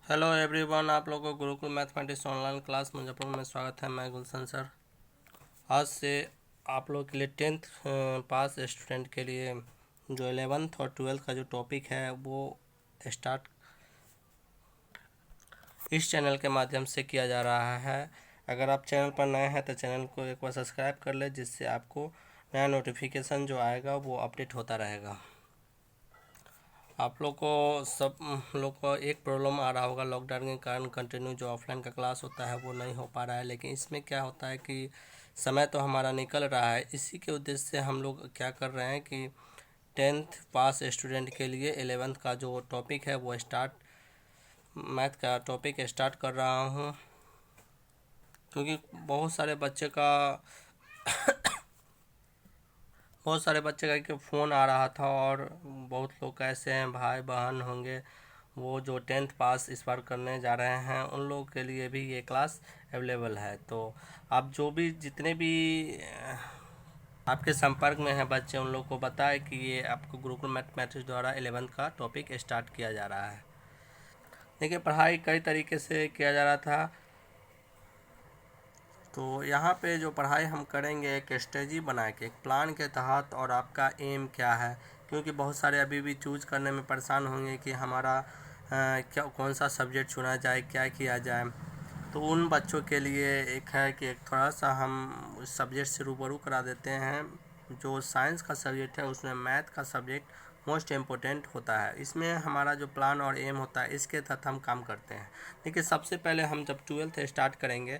Hello everyone, आप लोगों को Gurukul mathematics online class Muzaffarpur में स्वागत है। मैं गुलशन सर। आज से आप लोग के लिए टेंथ पास स्टूडेंट के लिए जो 11th और 12th का जो टॉपिक है वो स्टार्ट इस चैनल के माध्यम से किया जा रहा है। अगर आप चैनल पर नए हैं तो चैनल को एक बार सब्सक्राइब कर ले, जिससे आपको नया नोटिफिकेशन जो आएगा वो अपडेट होता रहेगा। आप लोग को सब लोग को एक प्रॉब्लम आ रहा होगा, लॉकडाउन के कारण कंटिन्यू जो ऑफलाइन का क्लास होता है वो नहीं हो पा रहा है। लेकिन इसमें क्या होता है कि समय तो हमारा निकल रहा है। इसी के उद्देश्य से हम लोग क्या कर रहे हैं कि टेंथ पास स्टूडेंट के लिए 11th का जो टॉपिक है वो मैथ का टॉपिक स्टार्ट कर रहा हूँ, क्योंकि बहुत सारे बच्चे का फ़ोन आ रहा था और बहुत लोग ऐसे हैं, भाई बहन होंगे वो जो टेंथ पास इस बार करने जा रहे हैं, उन लोगों के लिए भी ये क्लास अवेलेबल है। तो आप जितने भी आपके संपर्क में हैं बच्चे, उन लोग को बताएं कि ये आपको गुरुकुल मैथमेटिक्स द्वारा 11th का टॉपिक स्टार्ट किया जा रहा है। देखिए, पढ़ाई कई तरीके से किया जा रहा था, तो यहाँ पे जो पढ़ाई हम करेंगे एक स्ट्रेटजी बना के, एक प्लान के तहत। और आपका एम क्या है, क्योंकि बहुत सारे अभी भी चूज करने में परेशान होंगे कि हमारा क्या कौन सा सब्जेक्ट चुना जाए, क्या किया जाए। तो उन बच्चों के लिए एक है कि एक थोड़ा सा हम उस सब्जेक्ट से रूबरू करा देते हैं। जो साइंस का सब्जेक्ट है उसमें मैथ का सब्जेक्ट मोस्ट इम्पोर्टेंट होता है। इसमें हमारा जो प्लान और एम होता है इसके तहत हम काम करते हैं। देखिए, सबसे पहले हम जब 12th स्टार्ट करेंगे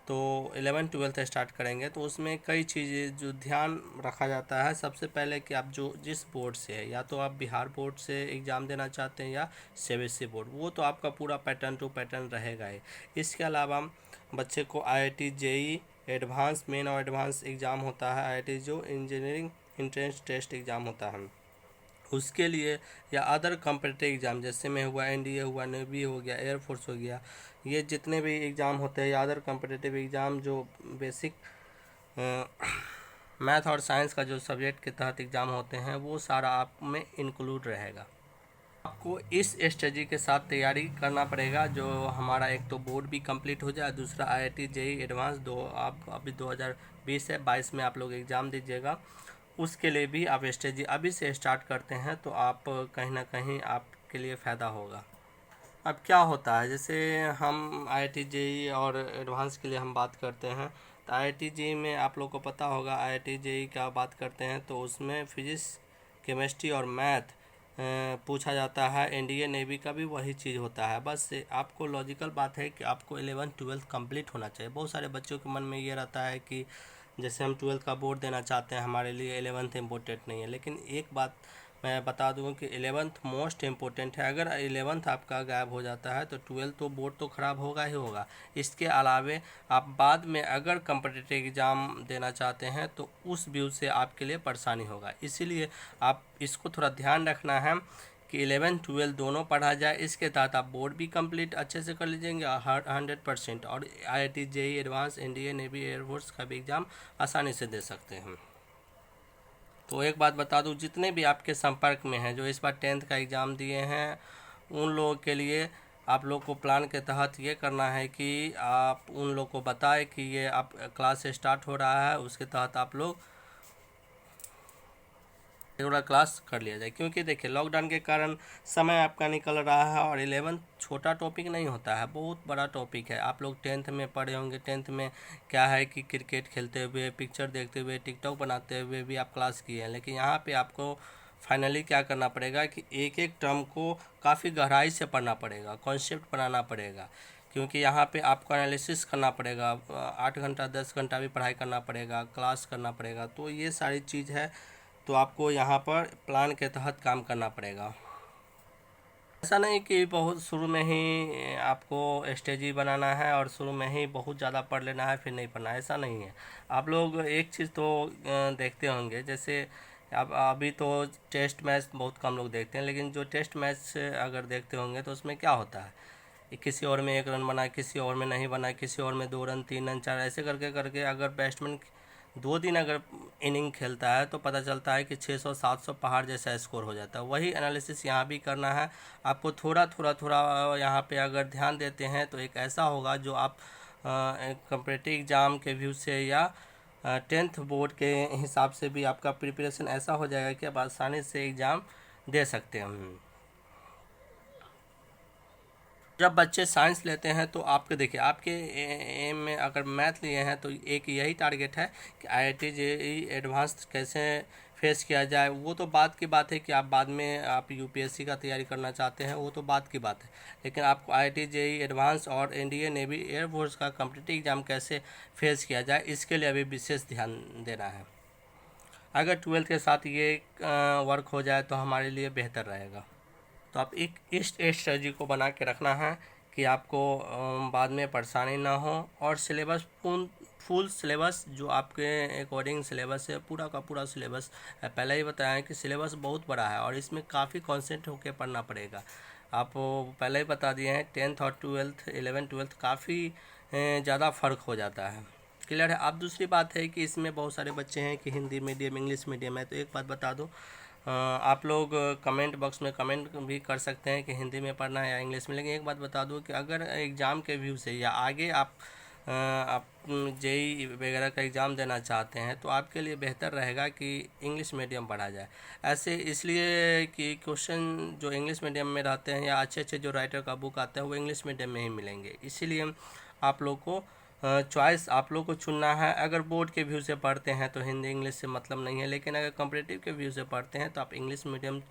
तो 11th-12th स्टार्ट करेंगे तो उसमें कई चीज़ें जो ध्यान रखा जाता है। सबसे पहले कि आप जो जिस बोर्ड से है, या तो आप बिहार बोर्ड से एग्ज़ाम देना चाहते हैं या सीबीएसई बोर्ड, वो तो आपका पूरा पैटर्न टू पैटर्न रहेगा ही। इसके अलावा बच्चे को आईआईटी जेई एडवांस मेन और एडवांस एग्ज़ाम होता है, आईआईटी जो इंजीनियरिंग एंट्रेंस टेस्ट एग्ज़ाम होता है उसके लिए, या अदर कॉम्पिटिटिव एग्ज़ाम जैसे में हुआ एनडीए हुआ, नेवी हो गया, एयरफोर्स हो गया, ये जितने भी एग्ज़ाम होते हैं या अदर कॉम्पिटिटिव एग्ज़ाम जो बेसिक मैथ और साइंस का जो सब्जेक्ट के तहत एग्ज़ाम होते हैं वो सारा आप में इंक्लूड रहेगा। आपको इस स्ट्रेटजी के साथ तैयारी करना पड़ेगा। जो हमारा एक तो बोर्ड भी कंप्लीट हो जाए, दूसरा आईआईटी जेई एडवांस दो आप अभी 2020 है 22 में आप लोग एग्ज़ाम दीजिएगा, उसके लिए भी आप स्ट्रेटजी अभी से स्टार्ट करते हैं तो आप कहीं ना कहीं आपके लिए फ़ायदा होगा। अब क्या होता है, जैसे हम आईआईटी जेई और एडवांस के लिए हम बात करते हैं, तो आईआईटी जेई में आप लोग को पता होगा, आईआईटी जेई का बात करते हैं तो उसमें फिजिक्स, केमिस्ट्री और मैथ पूछा जाता है। एनडीए नेवी का भी वही चीज़ होता है। बस आपको लॉजिकल बात है कि आपको 11th-12th कंप्लीट होना चाहिए। बहुत सारे बच्चों के मन में ये रहता है कि जैसे हम 12th का बोर्ड देना चाहते हैं, हमारे लिए 11th इम्पोर्टेंट नहीं है। लेकिन एक बात मैं बता दूं कि 11th मोस्ट इम्पोर्टेंट है। अगर 11th आपका गायब हो जाता है तो 12th तो बोर्ड तो ख़राब होगा ही होगा। इसके अलावे आप बाद में अगर कम्पिटिटिव एग्ज़ाम देना चाहते हैं तो उस व्यू से आपके लिए परेशानी होगा। इसीलिए आप इसको थोड़ा ध्यान रखना है कि 11th-12th दोनों पढ़ा जाए। इसके तहत आप बोर्ड भी कंप्लीट अच्छे से कर लीजिएंगे 100%, और IIT JEE advanced NDA navy air force का भी एग्ज़ाम आसानी से दे सकते हैं। तो एक बात बता दूं, जितने भी आपके संपर्क में हैं जो इस बार 10th का एग्ज़ाम दिए हैं, उन लोगों के लिए आप लोग को प्लान के तहत ये करना है कि आप उन लोग को बताएं कि ये आप क्लास स्टार्ट हो रहा है, उसके तहत आप लोग रेगुलर क्लास कर लिया जाए। क्योंकि देखिए, लॉकडाउन के कारण समय आपका निकल रहा है और 11th छोटा टॉपिक नहीं होता है, बहुत बड़ा टॉपिक है। आप लोग 10th में पढ़े होंगे, 10th में क्या है कि क्रिकेट खेलते हुए, पिक्चर देखते हुए, टिकटॉक बनाते हुए भी आप क्लास किए हैं। लेकिन यहाँ पे आपको फाइनली क्या करना पड़ेगा कि एक एक टर्म को काफ़ी गहराई से पढ़ना पड़ेगा, कॉन्सेप्ट बनाना पड़ेगा। क्योंकि यहाँ पे आपको एनालिसिस करना पड़ेगा, 8 घंटा 10 घंटा भी पढ़ाई करना पड़ेगा, क्लास करना पड़ेगा। तो ये सारी चीज़ है, तो आपको यहाँ पर प्लान के तहत काम करना पड़ेगा। ऐसा नहीं कि बहुत शुरू में ही आपको स्ट्रेटजी बनाना है और शुरू में ही बहुत ज़्यादा पढ़ लेना है फिर नहीं पढ़ना है, ऐसा नहीं है। आप लोग एक चीज़ तो देखते होंगे, जैसे अब अभी तो टेस्ट मैच बहुत कम लोग देखते हैं, लेकिन जो टेस्ट मैच अगर देखते होंगे तो उसमें क्या होता है, किसी ओवर में 1 रन बना, किसी ओवर में नहीं बना, किसी ओवर में 2 रन 3 रन 4, ऐसे करके करके अगर बैट्समैन 2 दिन अगर इनिंग खेलता है तो पता चलता है कि 600-700 पहाड़ जैसा स्कोर हो जाता है। वही एनालिसिस यहाँ भी करना है आपको, थोड़ा थोड़ा थोड़ा यहाँ पे अगर ध्यान देते हैं तो एक ऐसा होगा जो आप कॉम्पिटिटिव एग्ज़ाम के व्यू से या 10th बोर्ड के हिसाब से भी आपका प्रिपरेशन ऐसा हो जाएगा कि आप आसानी से एग्ज़ाम दे सकते हैं। जब बच्चे साइंस लेते हैं तो आपके देखिए, आपके एम में अगर मैथ लिए हैं तो एक यही टारगेट है कि IIT JEE एडवांस कैसे फेस किया जाए। वो तो बात की बात है कि आप बाद में आप UPSC का तैयारी करना चाहते हैं, वो तो बात की बात है, लेकिन आपको IIT JEE एडवांस और NDA नेवी एयरफोर्स का कॉम्पिटिटिव एग्ज़ाम कैसे फेस किया जाए, इसके लिए अभी विशेष ध्यान देना है। अगर 12th के साथ ये वर्क हो जाए तो हमारे लिए बेहतर रहेगा। तो आप एक इस स्ट्रेटजी को बना के रखना है कि आपको बाद में परेशानी ना हो, और सिलेबस फुल सिलेबस जो आपके अकॉर्डिंग सिलेबस है, पूरा का पूरा सिलेबस है। पहले ही बताया कि सिलेबस बहुत बड़ा है और इसमें काफ़ी कॉन्सेंट्रेट होकर पढ़ना पड़ेगा। आप पहले ही बता दिए हैं 10th और 12th 11 12th काफ़ी ज़्यादा फ़र्क हो जाता है। क्लियर है। अब दूसरी बात है कि इसमें बहुत सारे बच्चे हैं कि हिंदी मीडियम इंग्लिश मीडियम है, तो एक बात बता दूं, आप लोग कमेंट बॉक्स में कमेंट भी कर सकते हैं कि हिंदी में पढ़ना है या इंग्लिश में, लेकिन एक बात बता दूं कि अगर एग्ज़ाम के व्यू से या आगे आप JEE वगैरह का एग्ज़ाम देना चाहते हैं तो आपके लिए बेहतर रहेगा कि इंग्लिश मीडियम पढ़ा जाए। ऐसे इसलिए कि क्वेश्चन जो इंग्लिश मीडियम में रहते हैं या अच्छे अच्छे जो राइटर का बुक आता है वो इंग्लिश मीडियम में ही मिलेंगे। इसीलिए आप लोग को चॉइस आप लोग को चुनना है। अगर बोर्ड के व्यू से पढ़ते हैं तो हिंदी इंग्लिश से मतलब नहीं है, लेकिन अगर कॉम्पिटिटिव के व्यू से पढ़ते हैं तो आप इंग्लिश मीडियम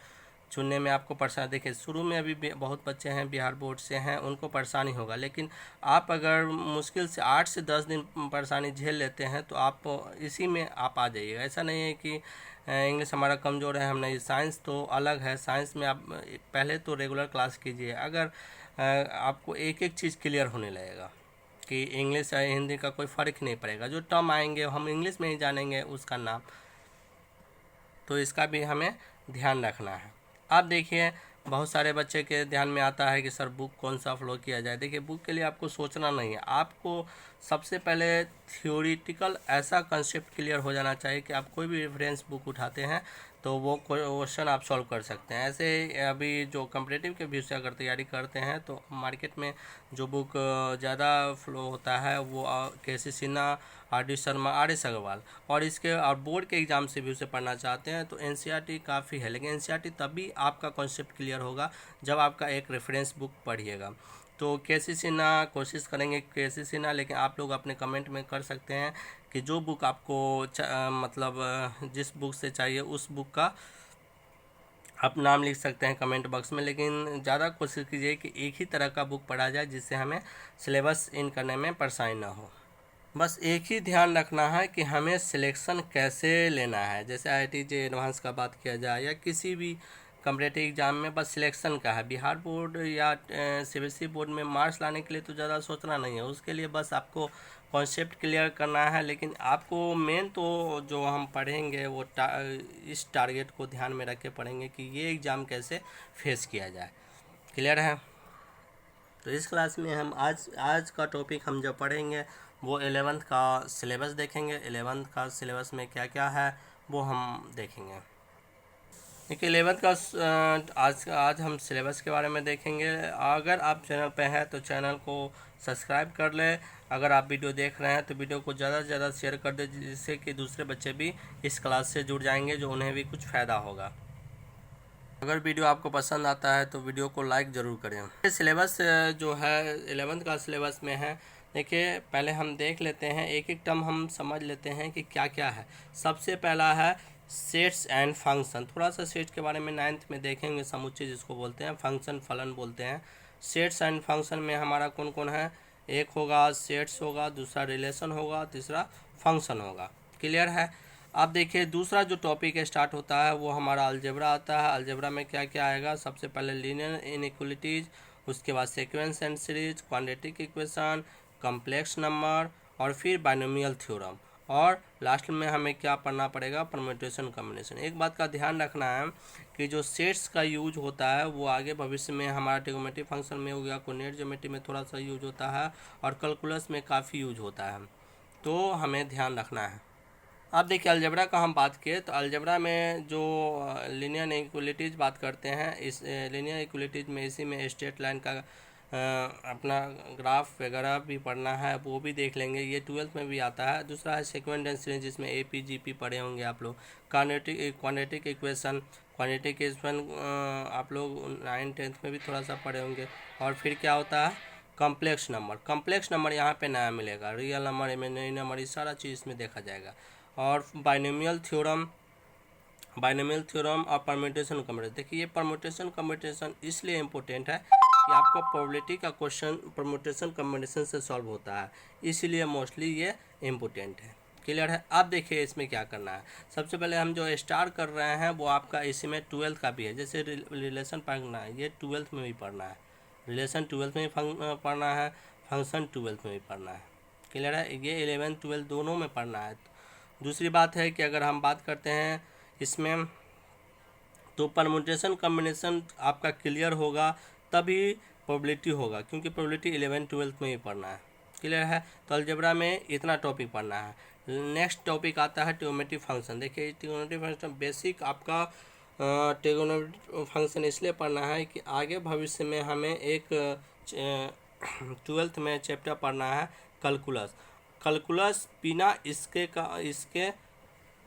चुनने में आपको परेशानी। देखिए शुरू में अभी बहुत बच्चे हैं बिहार बोर्ड से हैं, उनको परेशानी होगा, लेकिन आप अगर मुश्किल से 8 से 10 दिन परेशानी झेल लेते हैं तो आप इसी में आप आ जाइएगा। ऐसा नहीं है कि इंग्लिश हमारा कमज़ोर है, हम नहीं, साइंस तो अलग है। साइंस में आप पहले तो रेगुलर क्लास कीजिए, अगर आपको एक एक चीज़ क्लियर होने लगेगा कि इंग्लिश या हिंदी का कोई फ़र्क नहीं पड़ेगा। जो टर्म आएंगे हम इंग्लिश में ही जानेंगे उसका नाम, तो इसका भी हमें ध्यान रखना है। आप देखिए बहुत सारे बच्चे के ध्यान में आता है कि सर बुक कौन सा फॉलो किया जाए। देखिए बुक के लिए आपको सोचना नहीं है, आपको सबसे पहले थियोरिटिकल ऐसा कंसेप्ट क्लियर हो जाना चाहिए कि आप कोई भी रेफरेंस बुक उठाते हैं तो वो क्वेश्चन आप सॉल्व कर सकते हैं। ऐसे अभी जो कॉम्पिटिटिव के व्यू से अगर तैयारी करते हैं तो मार्केट में जो बुक ज़्यादा फ्लो होता है वो KC Sinha, RD Sharma, RS Agarwal, और इसके और बोर्ड के एग्ज़ाम से व्यू से पढ़ना चाहते हैं तो NCERT काफ़ी है, लेकिन NCERT तभी आपका कॉन्सेप्ट क्लियर होगा जब आपका एक रेफरेंस बुक पढ़िएगा। तो KC सिन्हा कोशिश करेंगे KC सिन्हा, लेकिन आप लोग अपने कमेंट में कर सकते हैं कि जो बुक आपको मतलब जिस बुक से चाहिए उस बुक का आप नाम लिख सकते हैं कमेंट बॉक्स में, लेकिन ज़्यादा कोशिश कीजिए कि एक ही तरह का बुक पढ़ा जाए जिससे हमें सिलेबस इन करने में परेशानी ना हो। बस एक ही ध्यान रखना है कि हमें सिलेक्शन कैसे लेना है। जैसे IIT JEE एडवांस का बात किया जाए या किसी भी कॉम्पिटिटिव एग्ज़ाम में बस सिलेक्शन का है। बिहार बोर्ड या CBSE बोर्ड में मार्क्स लाने के लिए तो ज़्यादा सोचना नहीं है, उसके लिए बस आपको कॉन्सेप्ट क्लियर करना है। लेकिन आपको मेन तो जो हम पढ़ेंगे वो इस टारगेट को ध्यान में रख के पढ़ेंगे कि ये एग्ज़ाम कैसे फेस किया जाए। क्लियर है। तो इस क्लास में हम आज का टॉपिक हम जो पढ़ेंगे वो 11th का सिलेबस देखेंगे। 11th का सिलेबस में क्या क्या है वो हम देखेंगे। देखिए 11th का आज हम सिलेबस के बारे में देखेंगे। अगर आप चैनल पे हैं तो चैनल को सब्सक्राइब कर लें। अगर आप वीडियो देख रहे हैं तो वीडियो को ज़्यादा से ज़्यादा शेयर कर दें, जिससे कि दूसरे बच्चे भी इस क्लास से जुड़ जाएंगे, जो उन्हें भी कुछ फ़ायदा होगा। अगर वीडियो आपको पसंद आता है तो वीडियो को लाइक ज़रूर करें। सिलेबस जो है 11th का सिलेबस में है। देखिए पहले हम देख लेते हैं, एक एक टर्म हम समझ लेते हैं कि क्या क्या है। सबसे पहला है सेट्स एंड फंक्शन। थोड़ा सा सेट के बारे में 9th में देखेंगे, समुच्चय जिसको बोलते हैं, फंक्शन फलन बोलते हैं। सेट्स एंड फंक्शन में हमारा कौन कौन है, एक होगा सेट्स होगा, दूसरा रिलेशन होगा, तीसरा फंक्शन होगा। क्लियर है। अब देखिए दूसरा जो टॉपिक स्टार्ट होता है वो हमारा अलजेब्रा आता है। अलजेब्रा में क्या क्या आएगा, सबसे पहले लीनियर इनइक्वलिटीज़, उसके बाद sequence and series, quadratic equation, complex number, और फिर बाइनोमियल थ्योरम, और लास्ट में हमें क्या पढ़ना पड़ेगा, परम्यूटेशन कॉम्बिनेशन। एक बात का ध्यान रखना है कि जो सेट्स का यूज होता है वो आगे भविष्य में हमारा ट्रिग्नोमेट्री फंक्शन में हो गया, कोऑर्डिनेट ज्योमेट्री में थोड़ा सा यूज होता है, और कैलकुलस में काफ़ी यूज होता है, तो हमें ध्यान रखना है। अब देखिए अलजेब्रा का हम बात किए तो अलजेब्रा में जो लीनियर इक्वलिटीज़ बात करते हैं, इस लीनियर इक्वलिटीज़ में इसी में स्ट्रेट लाइन का अपना ग्राफ वगैरह भी पढ़ना है, वो भी देख लेंगे। ये 12th में भी आता है। दूसरा है सेकेंड डेंसिटी, जिसमें AP GP पढ़े होंगे आप लोग। क्वाड्रेटिक इक्वेशन आप लोग 9th-10th में भी थोड़ा सा पढ़े होंगे। और फिर क्या होता है कॉम्प्लेक्स नंबर यहाँ पे नया मिलेगा। रियल नंबर, इमेजिनरी नंबर, ये सारा चीज़ इसमें देखा जाएगा। और बाइनोमियल थ्योरम और परम्यूटेशन कम्यूटेशन। देखिए ये परम्यूटेशन कम्यूटेशन इसलिए इम्पोर्टेंट है कि आपका प्रोबेबिलिटी का क्वेश्चन परम्यूटेशन कम्यूटेशन से सॉल्व होता है, इसीलिए मोस्टली ये इम्पोर्टेंट है। क्लियर है। अब देखिए इसमें क्या करना है। सबसे पहले हम जो स्टार्ट कर रहे हैं वो आपका इसी में 12th का भी है। जैसे रिलेशन पढ़ना है, ये 12th में भी पढ़ना है। रिलेशन 12th में भी पढ़ना है, फंक्शन 12th में भी पढ़ना है। क्लियर है। ये 11th 12th दोनों में पढ़ना है। दूसरी बात है कि अगर हम बात करते हैं इसमें तो परम्यूटेशन कॉम्बिनेशन आपका क्लियर होगा तभी प्रोबेबिलिटी होगा, क्योंकि प्रोबेबिलिटी 11th-12th में ही पढ़ना है। क्लियर है। तो अलजेब्रा में इतना टॉपिक पढ़ना है। नेक्स्ट टॉपिक आता है ट्रिग्नोमेट्री फंक्शन। देखिए ट्रिग्नोमेट्री फंक्शन बेसिक आपका ट्रिग्नोमेट्री फंक्शन इसलिए पढ़ना है कि आगे भविष्य में हमें एक 12th में चैप्टर पढ़ना है कैलकुलस बिना इसके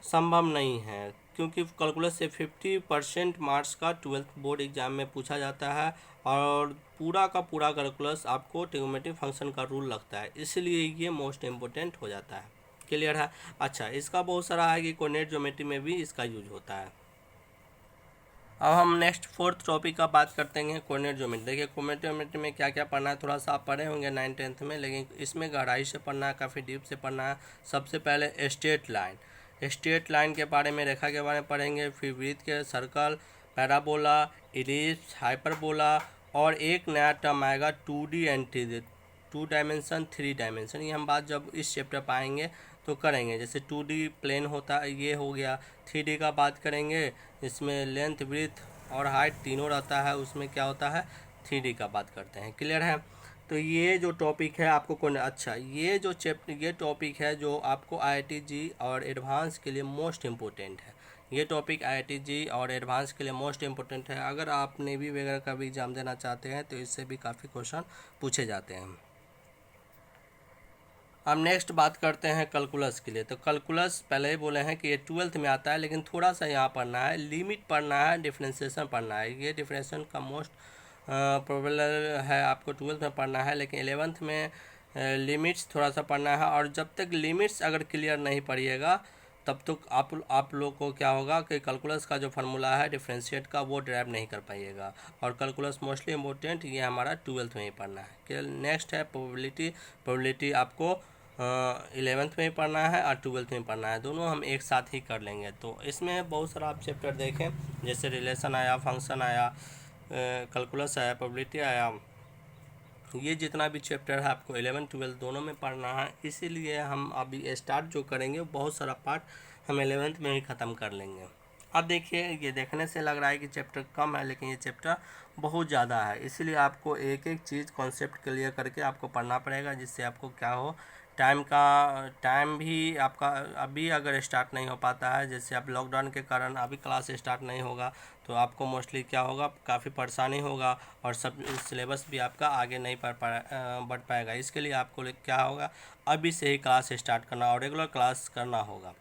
संभव नहीं है, क्योंकि कैलकुलस से 50% मार्क्स का 12th बोर्ड एग्जाम में पूछा जाता है और पूरा का पूरा कैलकुलस आपको ट्रिग्नोमेट्री फंक्शन का रूल लगता है, इसलिए ये मोस्ट इम्पोर्टेंट हो जाता है। क्लियर है। अच्छा, इसका बहुत सारा है कि कोऑर्डिनेट ज्योमेट्री में भी इसका यूज होता है। अब हम नेक्स्ट 4th टॉपिक का बात करते हैं कोऑर्डिनेट ज्योमेट्री। देखिए कोऑर्डिनेट ज्योमेट्री में क्या क्या पढ़ना है, थोड़ा सा आप पढ़े होंगे 9th-10th में, लेकिन इसमें गहराई से पढ़ना है, काफ़ी डीप से पढ़ना है। सबसे पहले स्ट्रेट लाइन के बारे में, रेखा के बारे में पढ़ेंगे। फिर वृत्त के, सर्कल, पैराबोला, इलिप्स, हाइपरबोला, और एक नया टर्म आएगा 2D एंड 2 डायमेंशन 3 डायमेंशन। ये हम बात जब इस चैप्टर पाएंगे तो करेंगे। जैसे 2D प्लेन होता है, ये हो गया। 3D का बात करेंगे, इसमें लेंथ, विड्थ और हाइट तीनों रहता है, उसमें क्या होता है 3D का बात करते हैं। क्लियर है। तो ये जो टॉपिक है आपको ये टॉपिक है जो आपको IIT जी और एडवांस के लिए मोस्ट इम्पोर्टेंट है। ये टॉपिक IIT जी और एडवांस के लिए मोस्ट इम्पोर्टेंट है। अगर आप नेवी वगैरह का भी एग्ज़ाम देना चाहते हैं तो इससे भी काफ़ी क्वेश्चन पूछे जाते हैं। अब नेक्स्ट बात करते हैं कैलकुलस के लिए। तो कैलकुलस पहले ही बोले हैं कि ये 12th में आता है, लेकिन थोड़ा सा यहाँ पढ़ना है, लिमिट पढ़ना है, डिफरेंशिएशन पढ़ना है। ये डिफरेंशिएशन का मोस्ट प्रोबेबल है, आपको 12th में पढ़ना है, लेकिन 11th में लिमिट्स थोड़ा सा पढ़ना है। और जब तक लिमिट्स अगर क्लियर नहीं पढ़िएगा तब तक आप लोग को क्या होगा कि कैलकुलस का जो फार्मूला है डिफरेंशिएट का वो ड्राइव नहीं कर पाइएगा। और कैलकुलस मोस्टली इम्पोर्टेंट ये हमारा 12th में ही पढ़ना है। नेक्स्ट है प्रोबेबिलिटी आपको 11th में ही पढ़ना है और 12th में पढ़ना है, दोनों हम एक साथ ही कर लेंगे। तो इसमें बहुत सारा आप चैप्टर देखें, जैसे रिलेशन आया, फंक्शन आया, कैलकुलस आया, प्रोबेबिलिटी आया। ये जितना भी चैप्टर है आपको 11th-12th दोनों में पढ़ना है, इसीलिए हम अभी स्टार्ट जो करेंगे बहुत सारा पार्ट हम 11th में ही ख़त्म कर लेंगे। अब देखिए ये देखने से लग रहा है कि चैप्टर कम है, लेकिन ये चैप्टर बहुत ज़्यादा है, इसीलिए आपको एक एक चीज़ कॉन्सेप्ट क्लियर करके आपको पढ़ना पड़ेगा, जिससे आपको क्या हो टाइम भी आपका अभी अगर स्टार्ट नहीं हो पाता है, जैसे अब लॉकडाउन के कारण अभी क्लास स्टार्ट नहीं होगा तो आपको मोस्टली क्या होगा, काफ़ी परेशानी होगा और सब सिलेबस भी आपका आगे नहीं बढ़ पाएगा। इसके लिए आपको क्या होगा, अभी से ही क्लास स्टार्ट करना और रेगुलर क्लास करना होगा,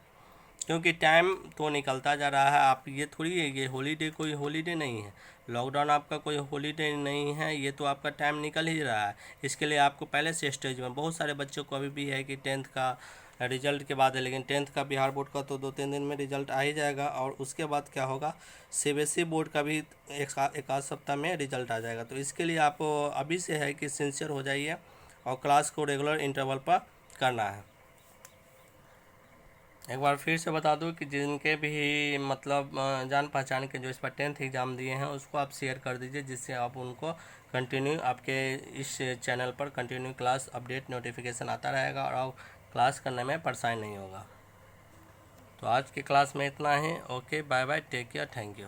क्योंकि टाइम तो निकलता जा रहा है। आप ये थोड़ी है ये हॉलीडे, कोई हॉलीडे नहीं है, लॉकडाउन आपका कोई हॉलीडे नहीं है, ये तो आपका टाइम निकल ही रहा है। इसके लिए आपको पहले से स्टेज में, बहुत सारे बच्चों को अभी भी है कि 10th का रिजल्ट के बाद है, लेकिन 10th का बिहार बोर्ड का तो 2-3 दिन में रिजल्ट आ ही जाएगा, और उसके बाद क्या होगा CBSE बोर्ड का भी एक आध सप्ताह में रिजल्ट आ जाएगा। तो इसके लिए आप अभी से है कि सिंसियर हो जाइए और क्लास को रेगुलर इंटरवल पर करना है। एक बार फिर से बता दूं कि जिनके भी मतलब जान पहचान के जो इस पर 10th एग्ज़ाम दिए हैं उसको आप शेयर कर दीजिए, जिससे आप उनको कंटिन्यू आपके इस चैनल पर कंटिन्यू क्लास अपडेट नोटिफिकेशन आता रहेगा और आप क्लास करने में परेशानी नहीं होगा। तो आज की क्लास में इतना ही। Okay, bye bye, take care, thank you.